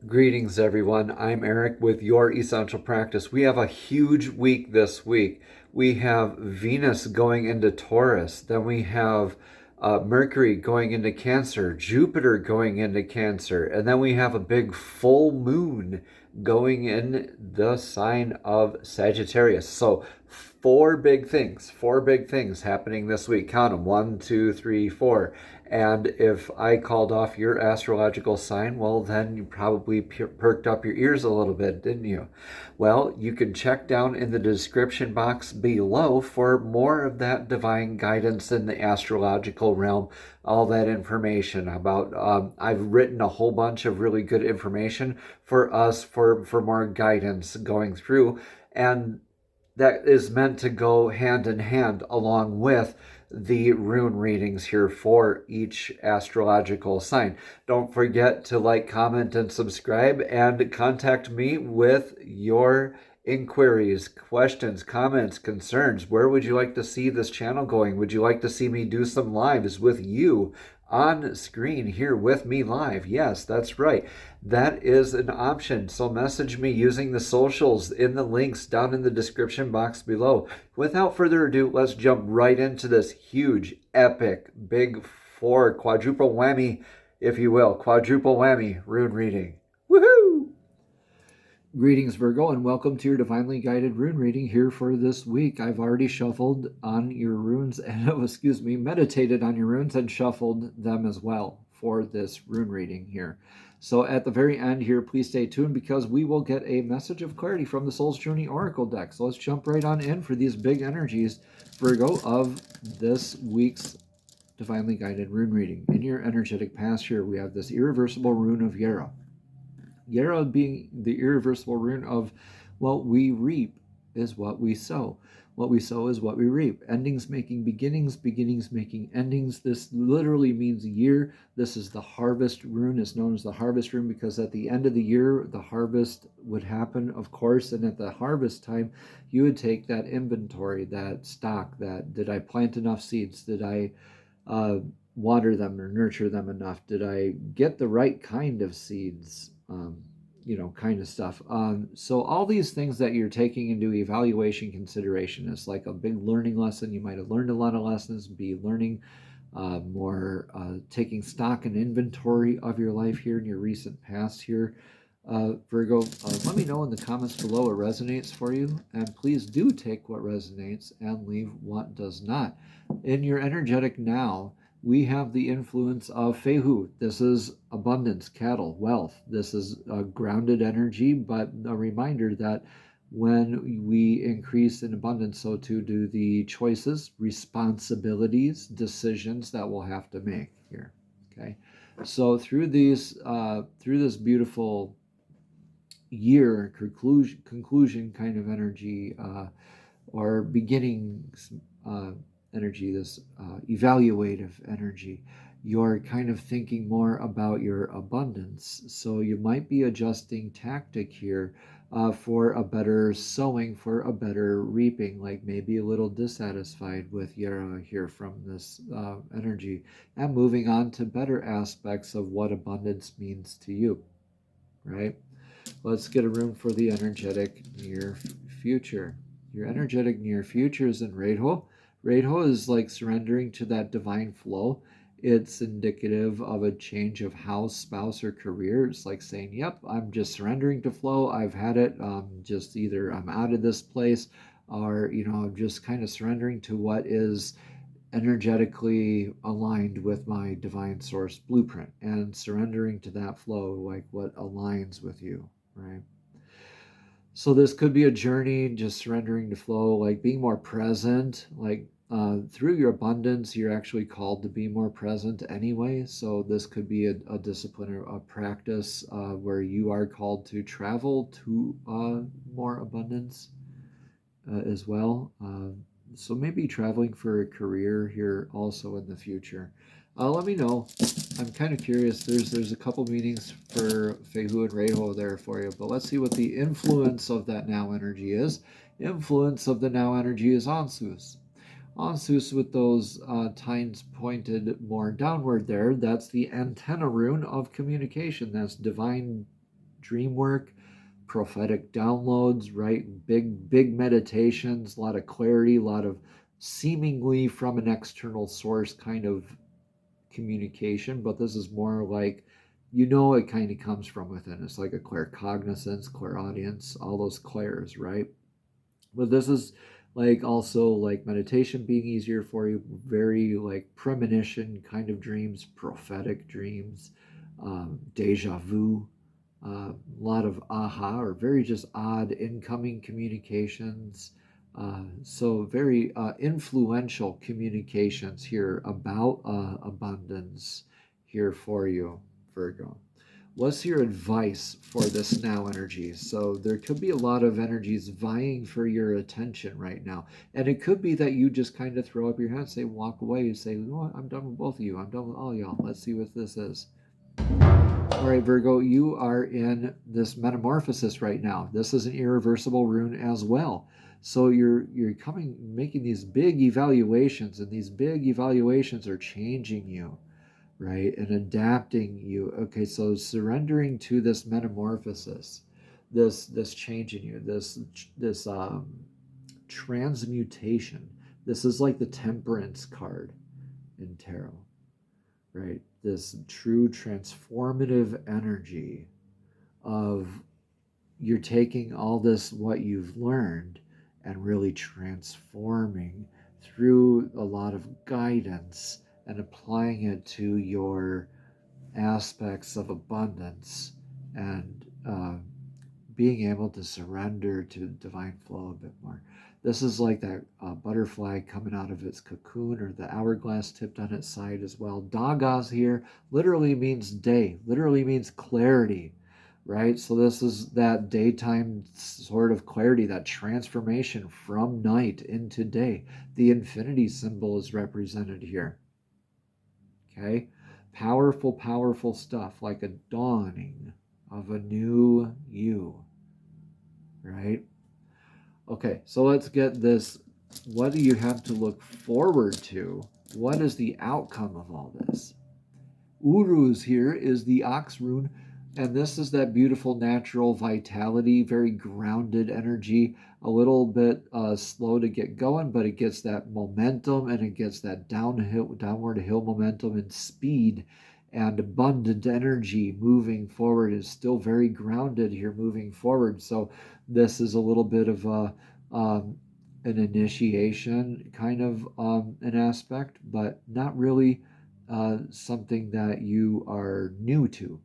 Greetings, everyone. I'm Eric with Your Essential Practice. We have a huge week this week. We have Venus going into Taurus. Then we have Mercury going into Cancer, Jupiter going into Cancer, and then we have a big full moon going in the sign of Sagittarius. So four big things happening this week. Count them: 1, 2, 3, 4. And if I called off your astrological sign, well, then you probably perked up your ears a little bit, didn't you? Well, you can check down in the description box below for more of that divine guidance in the astrological realm, all that information about, I've written a whole bunch of really good information for us for more guidance going through. And that is meant to go hand in hand along with the rune readings here for each astrological sign. Don't forget to like, comment, and subscribe, and contact me with your inquiries, questions, comments, concerns. Where would you like to see this channel going? Would you like to see me do some lives with you on screen here with me live? Yes, that's right. That is an option. So message me using the socials in the links down in the description box below. Without further ado, let's jump right into this huge, epic, big four, quadruple whammy, if you will, quadruple whammy rune reading. Woohoo! Greetings, Virgo, and welcome to your divinely guided rune reading here for this week. I've already shuffled on your runes, and meditated on your runes and shuffled them as well for this rune reading here. So at the very end here, please stay tuned because we will get a message of clarity from the Soul's Journey Oracle deck. So let's jump right on in for these big energies, Virgo, of this week's divinely guided rune reading. In your energetic past here, we have this irreversible rune of Yara. Yara being the irreversible rune of what we reap is what we sow. What we sow is what we reap. Endings making beginnings, beginnings making endings. This literally means year. This is the harvest rune. It's known as the harvest rune because at the end of the year, the harvest would happen, of course, and at the harvest time, you would take that inventory, that stock, that did I plant enough seeds? Did I water them or nurture them enough? Did I get the right kind of seeds? Kind of stuff. So all these things that you're taking into evaluation consideration is like a big learning lesson. You might have learned a lot of lessons, be learning more, taking stock and inventory of your life here in your recent past here. Virgo, let me know in the comments below what resonates for you, and please do take what resonates and leave what does not. In your energetic now, we have the influence of Fehu. This is abundance, cattle, wealth. This is a grounded energy, but a reminder that when we increase in abundance, so too do the choices, responsibilities, decisions that we'll have to make here. Okay, so through this beautiful year conclusion kind of energy, or beginnings energy, this evaluative energy, you're kind of thinking more about your abundance. So you might be adjusting tactic here for a better sowing, for a better reaping, like maybe a little dissatisfied with Yara here from this energy, and moving on to better aspects of what abundance means to you, right? Let's get a room for the energetic near future. Your energetic near future is in Radho. Radho is like surrendering to that divine flow. It's indicative of a change of house, spouse, or career. It's like saying, yep, I'm just surrendering to flow. I've had it. Just either I'm out of this place, or, I'm just kind of surrendering to what is energetically aligned with my divine source blueprint, and surrendering to that flow, like what aligns with you, right? So this could be a journey, just surrendering to flow, like being more present, like through your abundance, you're actually called to be more present anyway. So this could be a discipline or a practice where you are called to travel to more abundance as well. So maybe traveling for a career here also in the future. Let me know. I'm kind of curious. There's a couple meanings for Fehu and Reho there for you, but let's see what the influence of that now energy is. Influence of the now energy is Ansus. Ansus with those tines pointed more downward there. That's the antenna rune of communication. That's divine dream work, prophetic downloads, right? Big meditations, a lot of clarity, a lot of seemingly from an external source kind of communication, but this is more like, it kind of comes from within. It's like a claircognizance, clairaudience, all those clairs, right? But this is like also like meditation being easier for you, very like premonition kind of dreams, prophetic dreams, deja vu, a lot of aha or very just odd incoming communications. So very influential communications here about abundance here for you, Virgo. What's your advice for this now energy? So there could be a lot of energies vying for your attention right now. And it could be that you just kind of throw up your hands, say, walk away, you say, you know what, I'm done with both of you. I'm done with all y'all. Let's see what this is. All right, Virgo, you are in this metamorphosis right now. This is an irreversible rune as well. So you're making these big evaluations, and these big evaluations are changing you, right, and adapting you. Okay, so surrendering to this metamorphosis, this change in you, this transmutation. This is like the Temperance card in tarot, right? This true transformative energy of you're taking all this, what you've learned, and really transforming through a lot of guidance and applying it to your aspects of abundance and being able to surrender to divine flow a bit more. This is like that butterfly coming out of its cocoon, or the hourglass tipped on its side as well. Dagas here literally means day, literally means clarity, right? So this is that daytime sort of clarity, that transformation from night into day. The infinity symbol is represented here. Okay? Powerful, powerful stuff, like a dawning of a new you, right? Okay, so let's get this. What do you have to look forward to? What is the outcome of all this? Uruz here is the ox rune, and this is that beautiful natural vitality, very grounded energy, a little bit slow to get going, but it gets that momentum, and it gets that downward hill momentum and speed and abundant energy moving forward. Is still very grounded here moving forward. So this is a little bit of an initiation kind of an aspect, but not really something that you are new to.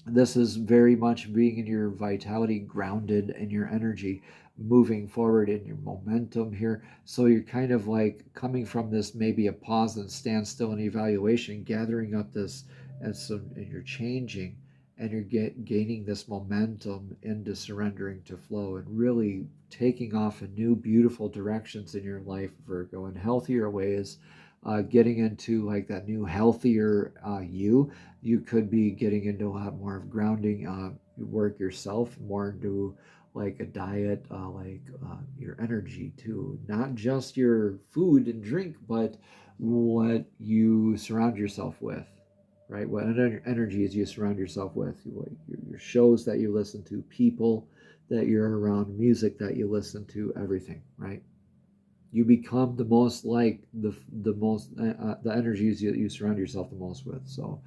This is very much being in your vitality, grounded in your energy, moving forward in your momentum here. So you're kind of like coming from this, maybe a pause and standstill and evaluation, gathering up this, and you're changing, and you're gaining this momentum into surrendering to flow and really taking off in new, beautiful directions in your life, Virgo, in healthier ways. Getting into like that new healthier you could be getting into a lot more of grounding work yourself, more into like a diet, your energy too, not just your food and drink, but what you surround yourself with, right? What energies you surround yourself with, your shows that you listen to, people that you're around, music that you listen to, everything, right? You become the most like the energies you surround yourself the most with. So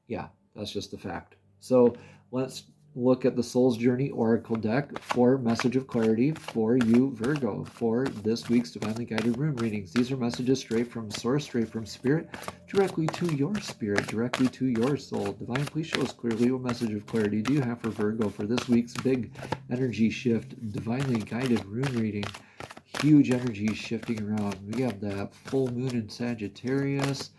yeah, that's just a fact. So let's look at the Soul's Journey Oracle deck for message of clarity for you, Virgo, for this week's Divinely Guided Rune readings. These are messages straight from Source, straight from Spirit, directly to your spirit, directly to your soul. Divine, please show us clearly what message of clarity do you have for Virgo for this week's big energy shift, Divinely Guided Rune reading. Huge energy shifting around. We have that full moon in Sagittarius.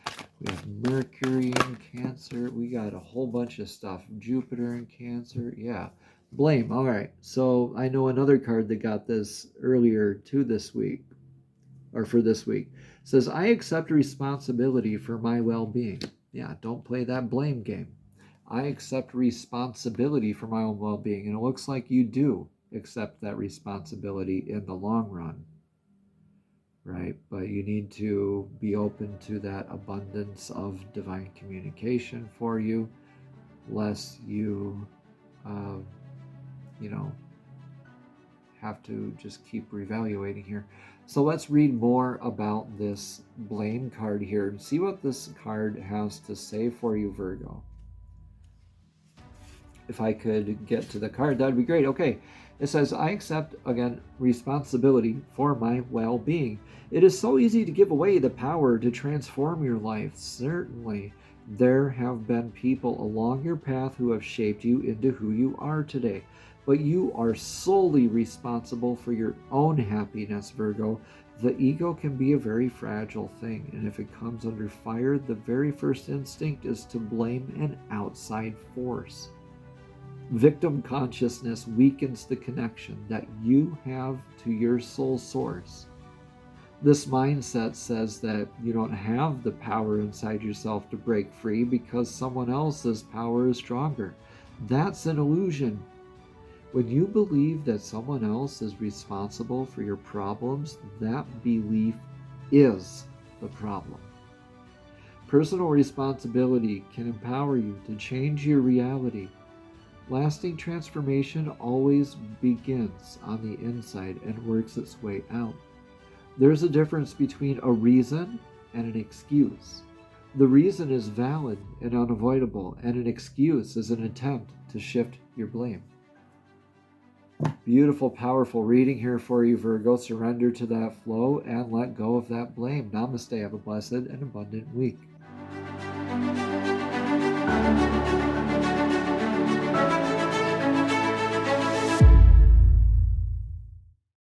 We have Mercury in Cancer. We got a whole bunch of stuff. Jupiter in Cancer. Yeah. Blame. All right. So I know another card that got this earlier too this week, or for this week. It says, I accept responsibility for my well-being. Yeah, don't play that blame game. I accept responsibility for my own well-being. And it looks like you do accept that responsibility in the long run, right? But you need to be open to that abundance of divine communication for you. less you, you know, have to just keep reevaluating here. So let's read more about this blame card here and see what this card has to say for you, Virgo. If I could get to the card, that'd be great. Okay, it says, I accept, again, responsibility for my well-being. It is so easy to give away the power to transform your life. Certainly, there have been people along your path who have shaped you into who you are today. But you are solely responsible for your own happiness, Virgo. The ego can be a very fragile thing, and if it comes under fire, the very first instinct is to blame an outside force. Victim consciousness weakens the connection that you have to your soul source. This mindset says that you don't have the power inside yourself to break free because someone else's power is stronger. That's an illusion. When you believe that someone else is responsible for your problems, that belief is the problem. Personal responsibility can empower you to change your reality. Lasting transformation always begins on the inside and works its way out. There's a difference between a reason and an excuse. The reason is valid and unavoidable, and an excuse is an attempt to shift your blame. Beautiful, powerful reading here for you, Virgo. Surrender to that flow and let go of that blame. Namaste. Have a blessed and abundant week.